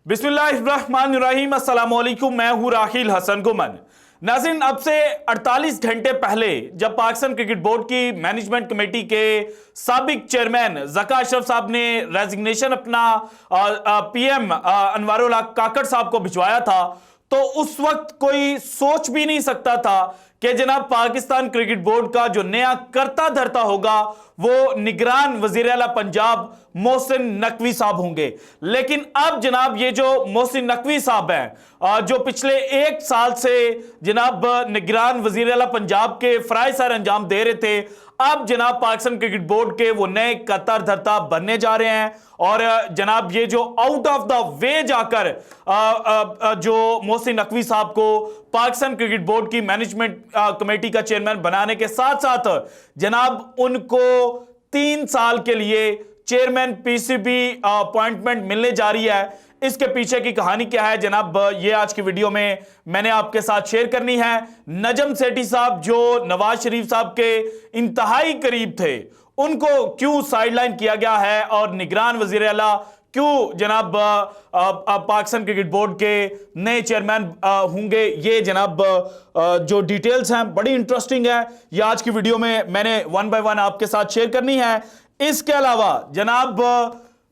बिस्मिल्लाहिर्रहमानिर्रहीम, अस्सलामुअलैकुम। मैं हूं राहिल हसन गुमन। नाज़रीन, अब से 48 घंटे पहले जब पाकिस्तान क्रिकेट बोर्ड की मैनेजमेंट कमेटी के साबिक चेयरमैन ज़का अशरफ साहब ने रेजिग्नेशन अपना पीएम अनवारुल हक काकड़ साहब को भिजवाया था, तो उस वक्त कोई सोच भी नहीं सकता था कि जनाब पाकिस्तान क्रिकेट बोर्ड का जो नया करता धरता होगा वो निगरान वजीर आला पंजाब मोहसिन नकवी साहब होंगे। लेकिन अब जनाब ये जो मोहसिन नकवी साहब हैं, जो पिछले एक साल से जनाब निगरान वजीर आला पंजाब के फराइज सर अंजाम दे रहे थे, अब जनाब पाकिस्तान क्रिकेट बोर्ड के वो नए कतर धरता बनने जा रहे हैं। और जनाब ये जो आउट ऑफ द वे जाकर जो मोहसिन नकवी साहब को पाकिस्तान क्रिकेट बोर्ड की मैनेजमेंट कमेटी का चेयरमैन बनाने के साथ साथ जनाब उनको 3 साल के लिए चेयरमैन पीसीबी अपॉइंटमेंट मिलने जा रही है। इसके पीछे की कहानी क्या है जनाब, ये आज की वीडियो में मैंने आपके साथ शेयर करनी है। नजम सेठी साहब जो नवाज शरीफ साहब के इंतहाई करीब थे, उनको क्यों साइडलाइन किया गया है और निगरान वजीर आला क्यों जनाब पाकिस्तान क्रिकेट बोर्ड के नए चेयरमैन होंगे, ये जनाब जो डिटेल्स हैं बड़ी इंटरेस्टिंग है। ये आज की वीडियो में मैंने 1 बाय 1 आपके साथ शेयर करनी है। इसके अलावा जनाब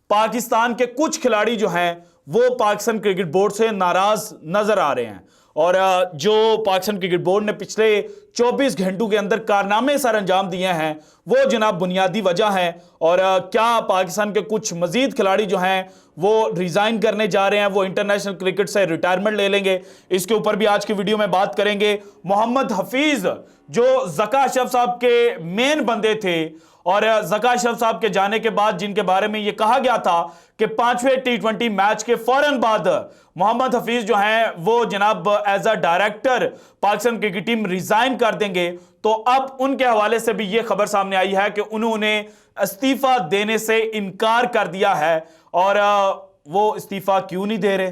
पाकिस्तान के कुछ खिलाड़ी जो हैं वो पाकिस्तान क्रिकेट बोर्ड से नाराज नजर आ रहे हैं, और जो पाकिस्तान क्रिकेट बोर्ड ने पिछले 24 घंटों के अंदर कारनामे सर अंजाम दिए हैं वो जनाब बुनियादी वजह है। और क्या पाकिस्तान के कुछ मजीद खिलाड़ी जो हैं वो रिजाइन करने जा रहे हैं, वो इंटरनेशनल क्रिकेट से रिटायरमेंट ले लेंगे, इसके ऊपर भी आज की वीडियो में बात करेंगे। मोहम्मद हफीज जो ज़का अशरफ साहब के मेन बंदे थे, और ज़का अशरफ साहब के जाने के बाद जिनके बारे में यह कहा गया था कि 5वें T20 मैच के फौरन बाद मोहम्मद हफीज जो हैं वो जनाब as a director Pakistan cricket team resign कर देंगे, तो अब उनके हवाले से भी यह खबर सामने आई है कि उन्होंने इस्तीफा देने से इनकार कर दिया है। और वो इस्तीफा क्यों नहीं दे रहे,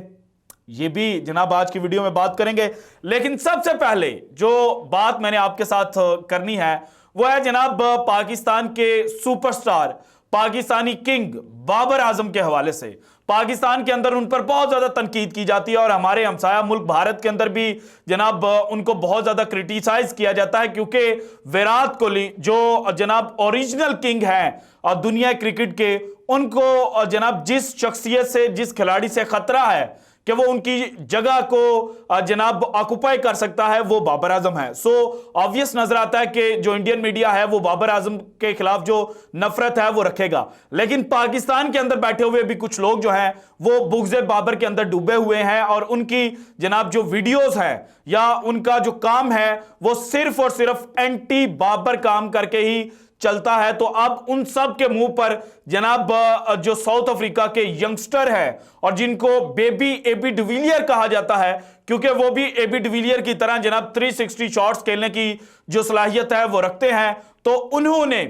ये भी जनाब आज की वीडियो में बात करेंगे। लेकिन सबसे पहले जो बात मैंने आपके साथ करनी है वो है जनाब पाकिस्तान के सुपरस्टार, पाकिस्तानी किंग बाबर आजम के हवाले से। पाकिस्तान के अंदर उन पर बहुत ज्यादा तनकीद की जाती है और हमारे हमसाया मुल्क भारत के अंदर भी जनाब उनको बहुत ज्यादा क्रिटिसाइज किया जाता है, क्योंकि विराट कोहली जो जनाब ओरिजिनल किंग हैं दुनिया क्रिकेट के, उनको जनाब जिस शख्सियत से, जिस खिलाड़ी से खतरा है कि वो उनकी जगह को जनाब ऑक्युपाई कर सकता है, वो बाबर आजम है। सो ऑब्वियस नजर आता है कि जो इंडियन मीडिया है वो बाबर आजम के खिलाफ जो नफरत है वो रखेगा, लेकिन पाकिस्तान के अंदर बैठे हुए भी कुछ लोग जो हैं वो बुग़्ज़ बाबर के अंदर डूबे हुए हैं, और उनकी जनाब जो वीडियोस है या उनका जो काम है वो सिर्फ और सिर्फ एंटी बाबर काम करके ही चलता है। तो अब उन सब के मुंह पर जनाब जो साउथ अफ्रीका के यंगस्टर है और जिनको बेबी एबी डिविलियर कहा जाता है, क्योंकि वो भी एबी डिविलियर की तरह जनाब 360 शॉट्स खेलने की जो सलाहियत है वो रखते हैं, तो उन्होंने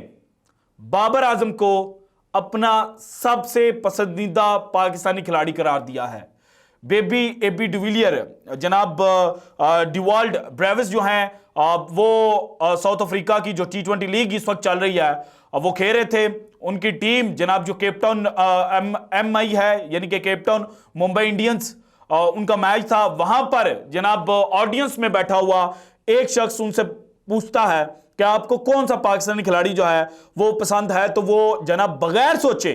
बाबर आजम को अपना सबसे पसंदीदा पाकिस्तानी खिलाड़ी करार दिया है। बेबी एबी डिविलियर जनाब डिवाल्ड ब्रेविस जो हैं वो साउथ अफ्रीका की जो T20 लीग इस वक्त चल रही है वो खेल रहे थे। उनकी टीम जनाब जो केप टाउन MI है, यानी कि केप टाउन मुंबई इंडियंस, उनका मैच था, वहां पर जनाब ऑडियंस में बैठा हुआ एक शख्स उनसे पूछता है कि आपको कौन सा पाकिस्तानी खिलाड़ी जो है वो पसंद है, तो वो जनाब बगैर सोचे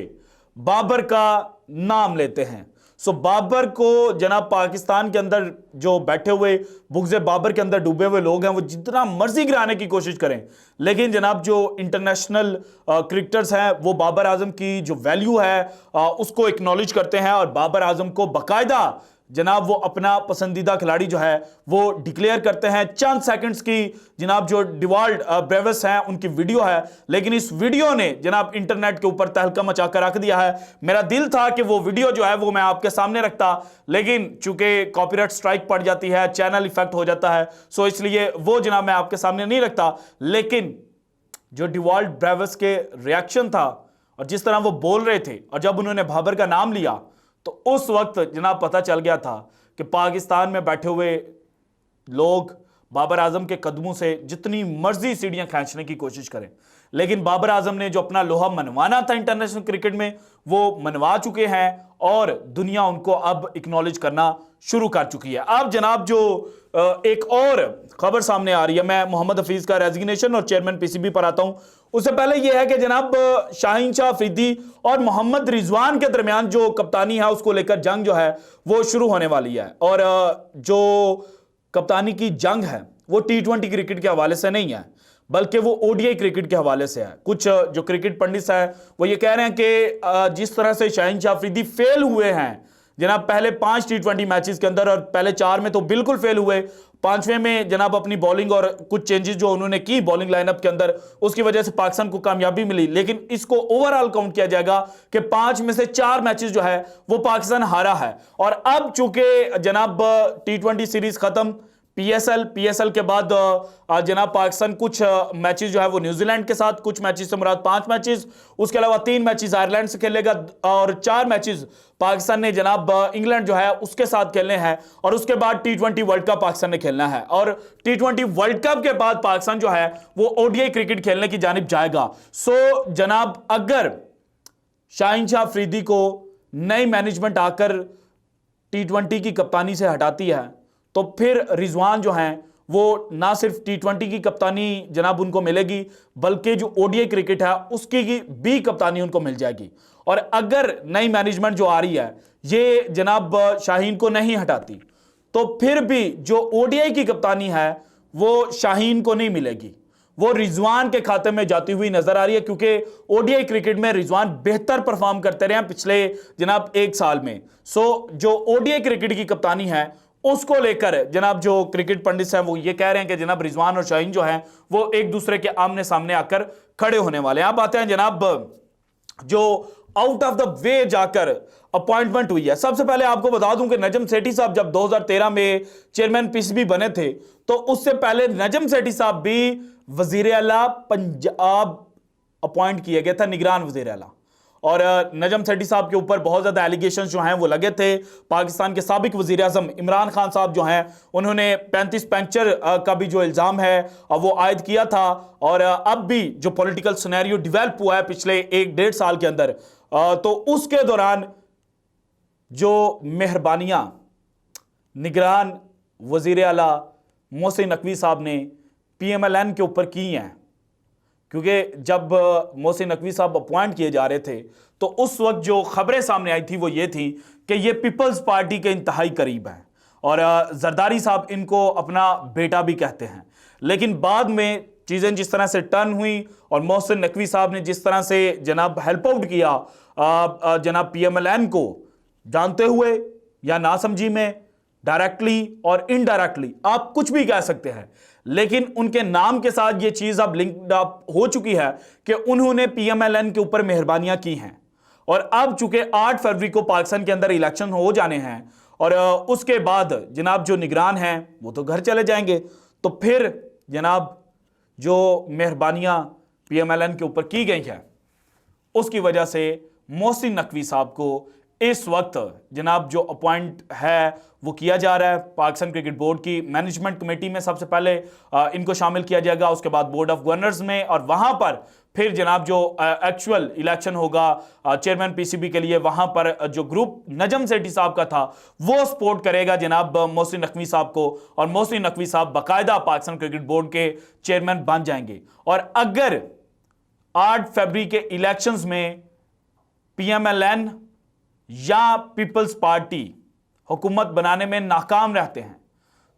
बाबर का नाम लेते हैं। सो बाबर को जनाब पाकिस्तान के अंदर जो बैठे हुए बुग़्ज़ बाबर के अंदर डूबे हुए लोग हैं वो जितना मर्जी गिराने की कोशिश करें, लेकिन जनाब जो इंटरनेशनल क्रिकेटर्स हैं वो बाबर आजम की जो वैल्यू है उसको एक्नॉलेज करते हैं, और बाबर आजम को बाकायदा जनाब वो अपना पसंदीदा खिलाड़ी जो है वो डिक्लेयर करते हैं। चंद सेकंड्स की जनाब जो डिवाल्ड ब्रेविस हैं उनकी वीडियो है, लेकिन इस वीडियो ने जनाब इंटरनेट के ऊपर तहलका मचा कर रख दिया है। मेरा दिल था कि वो वीडियो जो है वो मैं आपके सामने रखता, लेकिन चूंकि कॉपीराइट स्ट्राइक पड़ जाती है, चैनल इफेक्ट हो जाता है, सो इसलिए वो जनाब मैं आपके सामने नहीं रखता। लेकिन जो डिवाल्ड ब्रेविस के रिएक्शन था और जिस तरह वो बोल रहे थे, और जब उन्होंने बाबर का नाम लिया तो उस वक्त जनाब पता चल गया था कि पाकिस्तान में बैठे हुए लोग बाबर आजम के कदमों से जितनी मर्जी सीढ़ियां खींचने की कोशिश करें, लेकिन बाबर आजम ने जो अपना लोहा मनवाना था इंटरनेशनल क्रिकेट में वो मनवा चुके हैं और दुनिया उनको अब एक्नॉलेज करना शुरू कर चुकी है। अब जनाब जो एक और खबर सामने आ रही है, मैं मोहम्मद हफीज का रेजिग्नेशन और चेयरमैन पीसीबी पर आता हूं। उससे पहले यह है कि जनाब शाहीन शाह अफरीदी और मोहम्मद रिजवान के दरमियान जो कप्तानी है उसको लेकर जंग जो है वो शुरू होने वाली है। और जो कप्तानी की जंग है वो T20 क्रिकेट के हवाले से नहीं है, बल्कि वो ओडीआई क्रिकेट के हवाले से है। कुछ जो क्रिकेट पंडित हैं वो ये कह रहे हैं कि जिस तरह से शाहीन शाह अफरीदी फेल हुए हैं जनाब पहले 5 T20 मैचेस के अंदर, और पहले 4 में तो बिल्कुल फेल हुए, 5वें में जनाब अपनी बॉलिंग और कुछ चेंजेस जो उन्होंने की बॉलिंग लाइनअप के अंदर उसकी वजह से पाकिस्तान को कामयाबी मिली। लेकिन इसको ओवरऑल काउंट किया जाएगा कि 5 में से 4 मैचेस जो है वो पाकिस्तान हारा है। और अब चूंकि जनाब T20 सीरीज खत्म, पीएसएल के बाद जनाब पाकिस्तान कुछ मैचेस जो है वो न्यूजीलैंड के साथ, कुछ मैचेस से मुराद 5 मैचेस, उसके अलावा 3 मैचेस आयरलैंड से खेलेगा और 4 मैचेस पाकिस्तान ने जनाब इंग्लैंड जो है उसके साथ खेलने हैं। और उसके बाद T20 वर्ल्ड कप पाकिस्तान ने खेलना है और T20 वर्ल्ड कप के बाद पाकिस्तान जो है वो ओडीआई क्रिकेट खेलने की जानिब जाएगा। सो जनाब अगर शाहीन शाह अफरीदी को नई मैनेजमेंट आकर T20 की कप्तानी से हटाती है तो फिर रिजवान जो हैं वो ना सिर्फ T20 की कप्तानी जनाब उनको मिलेगी, बल्कि जो ओडीआई क्रिकेट है उसकी भी कप्तानी उनको मिल जाएगी। और अगर नई मैनेजमेंट जो आ रही है ये जनाब शाहीन को नहीं हटाती तो फिर भी जो ओडीआई की कप्तानी है वो शाहीन को नहीं मिलेगी, वो रिजवान के खाते में जाती हुई नजर आ रही है, क्योंकि ओडीआई क्रिकेट में रिजवान बेहतर परफॉर्म करते रहे हैं पिछले जनाब 1 साल में। सो जो ओडीआई क्रिकेट की कप्तानी है उसको लेकर जनाब जो क्रिकेट पंडित हैं वो ये कह रहे हैं कि जनाब रिजवान और शाहीन जो हैं वो एक दूसरे के आमने सामने आकर खड़े होने वाले हैं। अब आते हैं जनाब जो आउट ऑफ द वे जाकर अपॉइंटमेंट हुई है। सबसे पहले आपको बता दूं कि नजम सेठी साहब जब 2013 में चेयरमैन पीसीबी बने थे तो उससे पहले नजम सेठी साहब भी वजीर आला पंजाब अपॉइंट किए गए थे, निगरान वजीर आला। और नजम सेठी साहब के ऊपर बहुत ज्यादा एलिगेशन जो हैं वो लगे थे। पाकिस्तान के साबिक वजीर आजम इमरान खान साहब जो हैं उन्होंने 35 पंक्चर का भी जो इल्जाम है वो आयद किया था। और अब भी जो पॉलिटिकल सिनेरियो डेवलप हुआ है पिछले 1-1.5 साल के अंदर, तो उसके दौरान जो मेहरबानियां निगरान वजीर आला मोहसिन नकवी साहब ने PMLN के ऊपर की हैं, क्योंकि जब मोहसिन नकवी साहब अपॉइंट किए जा रहे थे तो उस वक्त जो खबरें सामने आई थी वो ये थी कि ये पीपल्स पार्टी के इंतहाई करीब हैं और जरदारी साहब इनको अपना बेटा भी कहते हैं। लेकिन बाद में चीज़ें जिस तरह से टर्न हुई और मोहसिन नकवी साहब ने जिस तरह से जनाब हेल्प आउट किया जनाब PMLN को, जानते हुए या नासमझी में, डायरेक्टली और इनडायरेक्टली, आप कुछ भी कह सकते हैं, लेकिन उनके नाम के साथ ये चीज अब लिंक्ड अप हो चुकी है कि उन्होंने PMLN के ऊपर मेहरबानियां की हैं। और अब चूंकि 8 फरवरी को पाकिस्तान के अंदर इलेक्शन हो जाने हैं और उसके बाद जनाब जो निगरान हैं वो तो घर चले जाएंगे, तो फिर जनाब जो मेहरबानियां PMLN के ऊपर की गई हैं उसकी वजह से मोहसिन नकवी साहब को इस वक्त जनाब जो अपॉइंट है वो किया जा रहा है पाकिस्तान क्रिकेट बोर्ड की मैनेजमेंट कमेटी में। सबसे पहले इनको शामिल किया जाएगा, उसके बाद बोर्ड ऑफ गवर्नर्स में, और वहां पर फिर जनाब जो एक्चुअल इलेक्शन होगा चेयरमैन पीसीबी के लिए, वहां पर जो ग्रुप नजम सेठी साहब का था वो सपोर्ट करेगा जनाब मोहसिन नकवी साहब को, और मोहसिन नकवी साहब बाकायदा पाकिस्तान क्रिकेट बोर्ड के चेयरमैन बन जाएंगे। और अगर 8 फरवरी के इलेक्शंस में PMLN या पीपल्स पार्टी हुकूमत बनाने में नाकाम रहते हैं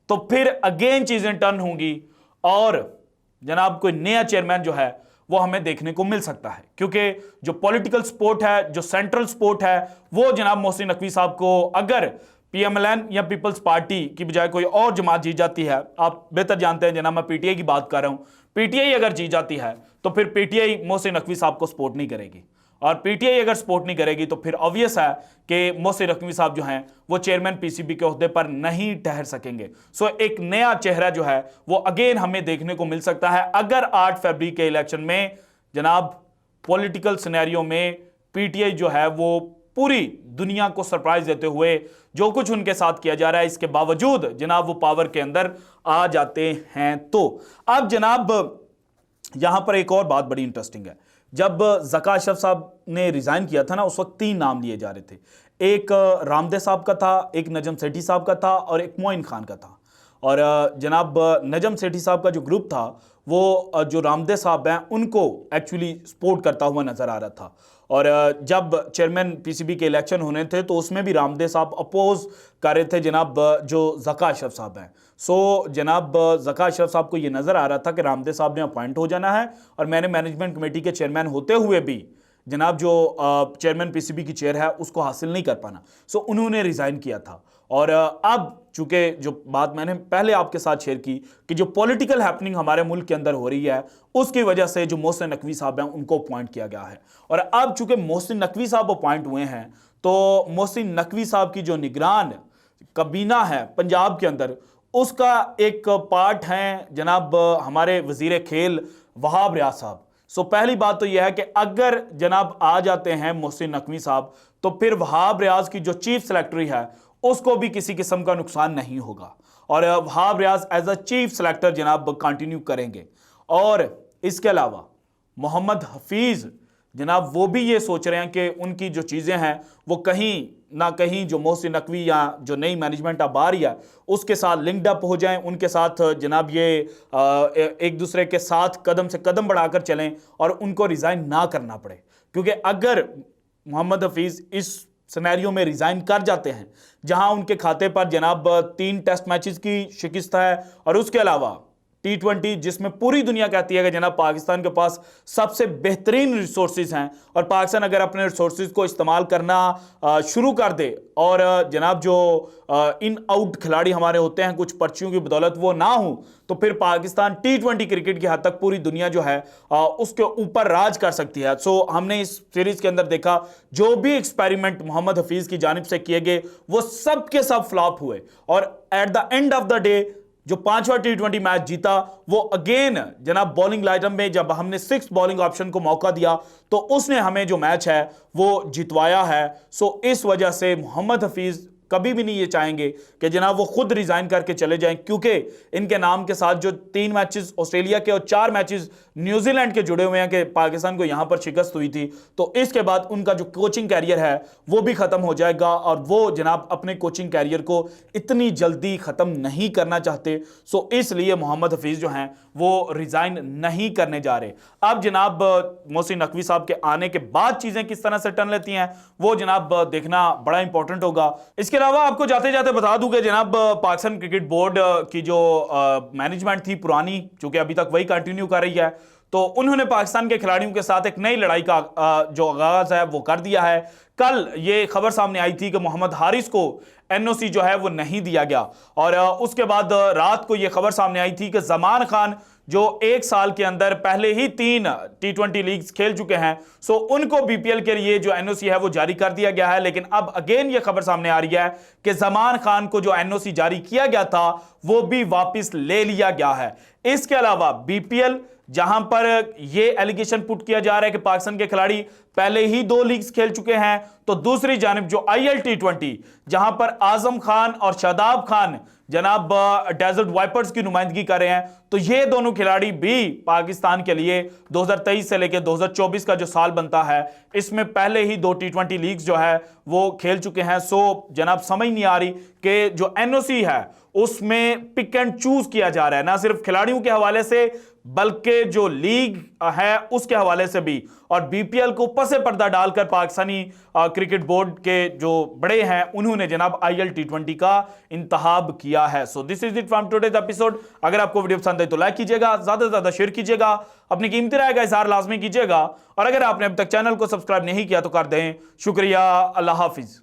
तो फिर अगेन चीजें टर्न होंगी और जनाब कोई नया चेयरमैन जो है वो हमें देखने को मिल सकता है, क्योंकि जो पॉलिटिकल सपोर्ट है, जो सेंट्रल सपोर्ट है, वो जनाब मोहसिन नकवी साहब को अगर PMLN या पीपल्स पार्टी की बजाय कोई और जमात जीत जाती है, आप बेहतर जानते हैं जनाब मैं PTI की बात कर रहा हूं, PTI अगर जीत जाती है तो फिर PTI मोहसिन नकवी साहब को सपोर्ट नहीं करेगी, और PTI अगर सपोर्ट नहीं करेगी तो फिर ऑब्वियस है कि मोहसिन नकवी साहब जो हैं वो चेयरमैन पीसीबी के ओहदे पर नहीं ठहर सकेंगे। सो एक नया चेहरा जो है वो अगेन हमें देखने को मिल सकता है अगर 8 फरवरी के इलेक्शन में जनाब पॉलिटिकल सिनेरियो में PTI जो है वो पूरी दुनिया को सरप्राइज देते हुए जो कुछ उनके साथ किया जा रहा है, इसके बावजूद जनाब वो पावर के अंदर आ जाते हैं। तो अब जनाब यहां पर एक और बात बड़ी इंटरेस्टिंग है। जब ज़का अशरफ साहब ने रिजाइन किया था ना, उस वक्त 3 नाम लिए जा रहे थे। एक रामदे साहब का था, एक नजम सेठी साहब का था और एक मोइन खान का था। और जनाब नजम सेठी साहब का जो ग्रुप था वो जो रामदे साहब हैं उनको एक्चुअली सपोर्ट करता हुआ नजर आ रहा था। और जब चेयरमैन पीसीबी के इलेक्शन होने थे तो उसमें भी रामदे साहब अपोज कर रहे थे जनाब जो ज़का अशरफ साहब हैं। सो जनाब ज़का अशरफ साहब को ये नज़र आ रहा था कि रामदे साहब ने अपॉइंट हो जाना है और मैंने मैनेजमेंट कमेटी के चेयरमैन होते हुए भी जनाब जो चेयरमैन पीसीबी की चेयर है उसको हासिल नहीं कर पाना। सो उन्होंने रिज़ाइन किया था। और अब चूंकि जो बात मैंने पहले आपके साथ शेयर की कि जो पॉलिटिकल हैपनिंग हमारे मुल्क के अंदर हो रही है उसकी वजह से जो मोहसिन नकवी साहब हैं उनको अपॉइंट किया गया है। और अब चूंकि मोहसिन नकवी साहब अपॉइंट हुए हैं तो मोहसिन नकवी साहब की जो निगरान कबीना है पंजाब के अंदर उसका एक पार्ट हैं जनाब हमारे वजीर खेल वहाब रियाज साहब। सो पहली बात तो यह है कि अगर जनाब आ जाते हैं मोहसिन नकवी साहब तो फिर वहाब रियाज की जो चीफ सेलेक्टरी है उसको भी किसी किस्म का नुकसान नहीं होगा और Wahab Riaz as a chief selector जनाब कंटिन्यू करेंगे। और इसके अलावा मोहम्मद हफीज जनाब वो भी ये सोच रहे हैं कि उनकी जो चीज़ें हैं वो कहीं ना कहीं जो मोहसिन नकवी या जो नई मैनेजमेंट अब आ रही है उसके साथ लिंक्ड अप हो जाएं, उनके साथ जनाब ये एक दूसरे के साथ कदम से कदम बढ़ाकर चलें और उनको रिज़ाइन ना करना पड़े। क्योंकि अगर मोहम्मद हफीज़ इस सिनेरियो में रिज़ाइन कर जाते हैं जहां उनके खाते पर जनाब 3 टेस्ट मैचेस की शिकस्त है और उसके अलावा T20 जिसमें पूरी दुनिया कहती है कि जनाब पाकिस्तान के पास सबसे बेहतरीन रिसोर्सेज हैं और पाकिस्तान अगर अपने रिसोर्सेज को इस्तेमाल करना शुरू कर दे और जनाब जो इन आउट खिलाड़ी हमारे होते हैं कुछ पर्चियों की बदौलत वो ना हो तो फिर पाकिस्तान T20 क्रिकेट की हद तक पूरी दुनिया जो है उसके ऊपर राज कर सकती है। सो हमने इस सीरीज के अंदर देखा जो भी एक्सपेरिमेंट मोहम्मद हफीज की जानिब से किए गए वो सब के सब फ्लॉप हुए और at the end of the day जो 5वां T20 मैच जीता वो अगेन जनाब बॉलिंग लाइनअप में जब हमने 6 बॉलिंग ऑप्शन को मौका दिया तो उसने हमें जो मैच है वो जितवाया है। सो इस वजह से मोहम्मद हफीज कभी भी नहीं ये चाहेंगे कि जनाब वो खुद रिजाइन करके चले जाएं क्योंकि इनके नाम के साथ जो 3 मैचेस ऑस्ट्रेलिया के और 4 मैचेस न्यूजीलैंड के जुड़े हुए हैं कि पाकिस्तान को यहां पर शिकस्त हुई थी तो इसके बाद उनका जो कोचिंग कैरियर है वो भी खत्म हो जाएगा और वो जनाब अपने कोचिंग कैरियर को इतनी जल्दी खत्म नहीं करना चाहते। सो इसलिए मोहम्मद हफीज जो हैं वो रिजाइन नहीं करने जा रहे। अब जनाब मोहसिन नकवी साहब के आने के बाद चीजें किस तरह से टर्न लेती हैं वो जनाब देखना बड़ा इंपॉर्टेंट होगा। इसके अलावा आपको जाते जाते बता दूं कि जनाब पाकिस्तान क्रिकेट बोर्ड की जो मैनेजमेंट थी पुरानी चूंकि अभी तक वही कंटिन्यू कर रही है तो उन्होंने पाकिस्तान के खिलाड़ियों के साथ एक नई लड़ाई का जो आगाज है वो कर दिया है। कल ये खबर सामने आई थी कि मोहम्मद हारिस को एनओसी जो है वो नहीं दिया गया और उसके बाद रात को ये खबर सामने आई थी कि जमान खान जो 1 साल के अंदर पहले ही 3 T20 लीग्स खेल चुके हैं सो उनको बीपीएल के लिए जो एनओसी है वो जारी कर दिया गया है। लेकिन अब अगेन ये खबर सामने आ रही है कि जमान खान को जो एनओसी जारी किया गया था वो भी वापस ले लिया गया है। इसके अलावा बीपीएल जहां पर यह एलिगेशन पुट किया जा रहा है कि पाकिस्तान के खिलाड़ी पहले ही 2 लीग्स खेल चुके हैं तो दूसरी जानिब जो IL T20 जहां पर आजम खान और शादाब खान जनाब डेजर्ट वाइपर्स की नुमाइंदगी कर रहे हैं तो ये दोनों खिलाड़ी भी पाकिस्तान के लिए 2023 से लेकर 2024 का जो साल बनता है इसमें पहले ही 2 T20 लीग्स जो है वो खेल चुके हैं। सो जनाब समझ नहीं आ रही कि जो एनओसी है उसमें पिक एंड चूज किया जा रहा है ना सिर्फ खिलाड़ियों के हवाले से बल्कि जो लीग है उसके हवाले से भी और बीपीएल को पसे पर्दा डालकर पाकिस्तानी क्रिकेट बोर्ड के जो बड़े हैं उन्होंने जनाब IL T20 का इंतखाब किया है। So this is it from today's episode. अगर आपको वीडियो पसंद है तो लाइक कीजिएगा, ज्यादा से ज्यादा शेयर कीजिएगा, अपनी कीमती राय का इजहार लाजमी कीजिएगा और अगर आपने अब तक चैनल को सब्सक्राइब नहीं किया तो कर दें। शुक्रिया, अल्लाह हाफिज।